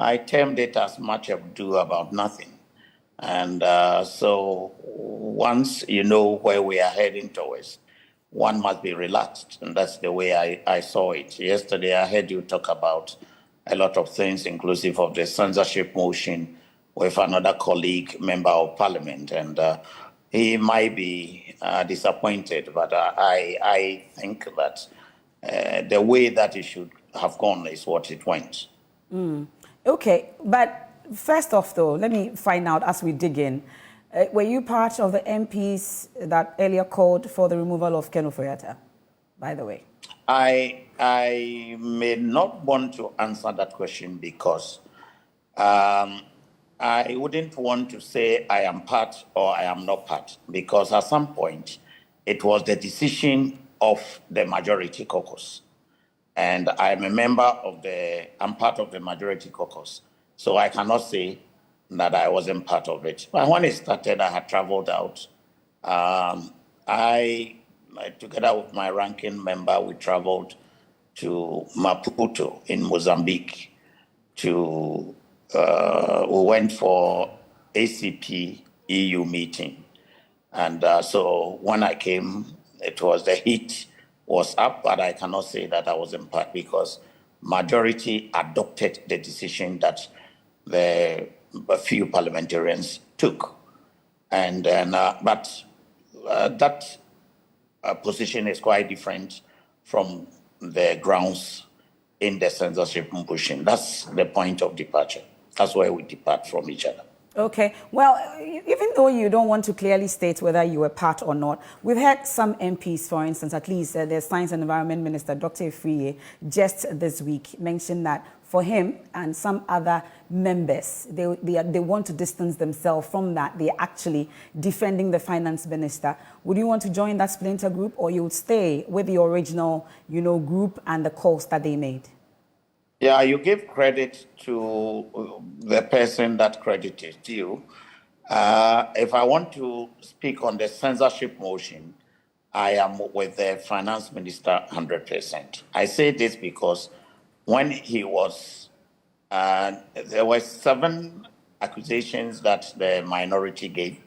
I termed it as much ado about nothing. And so once you know where we are heading towards, one must be relaxed. And that's the way I saw it. Yesterday, I heard you talk about a lot of things, inclusive of the censorship motion with another colleague, member of parliament. And he might be disappointed, but I think that the way that it should have gone is what it went. Okay, but first off, though, let me find out as we dig in. Were you part of the MPs that earlier called for the removal of Ken Ofori-Atta, by the way? I may not want to answer that question because I wouldn't want to say I am part or I am not part, because at some point it was the decision of the majority caucus. And I'm a member of I'm part of the majority caucus. So I cannot say that I wasn't part of it. But when it started, I had traveled out. Together with my ranking member, we traveled to Maputo in Mozambique. We went for ACP EU meeting. And so when I came, it was the heat was up, but I cannot say that I was in part because majority adopted the decision that a few parliamentarians took. And then, but that position is quite different from the grounds in the censorship motion. That's the point of departure. That's where we depart from each other. Okay. Well, even though you don't want to clearly state whether you were part or not, we've had some MPs, for instance, at least the Science and Environment Minister, Dr. Ofori-Atta, just this week mentioned that for him and some other members, they want to distance themselves from that. They're actually defending the finance minister. Would you want to join that splinter group, or you would stay with the original, group and the calls that they made? Yeah, you give credit to the person that credit is due. If I want to speak on the censorship motion, I am with the finance minister 100%. I say this because when he was, there were 7 accusations that the minority gave.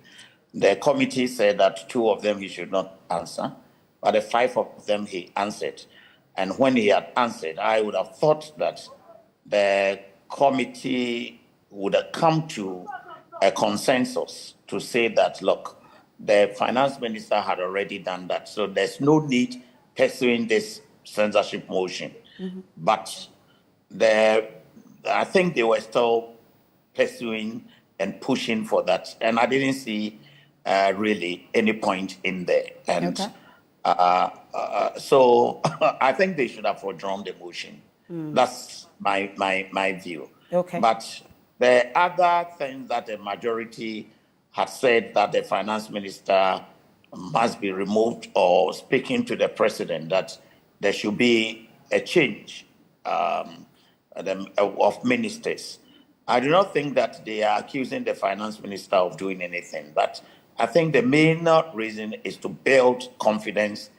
The committee said that 2 of them he should not answer, but the 5 of them he answered. And when he had answered, I would have thought that the committee would have come to a consensus to say that, look, the finance minister had already done that, so there's no need pursuing this censorship motion. Mm-hmm. But I think they were still pursuing and pushing for that, and I didn't see really any point in there. And okay. So I think they should have withdrawn the motion. That's my view. Okay. But the other thing that the majority had said that the finance minister must be removed, or speaking to the president that there should be a change of ministers. I do not think that they are accusing the finance minister of doing anything, but I think the main reason is to build confidence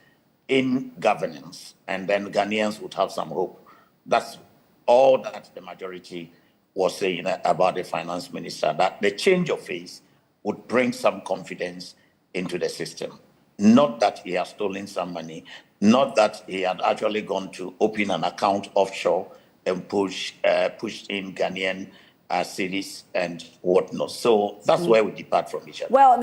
in governance, and then Ghanaians would have some hope. That's all that the majority was saying about the finance minister, that the change of face would bring some confidence into the system. Not that he has stolen some money, not that he had actually gone to open an account offshore and pushed in Ghanaian cities and whatnot. So that's where we depart from each other. Well,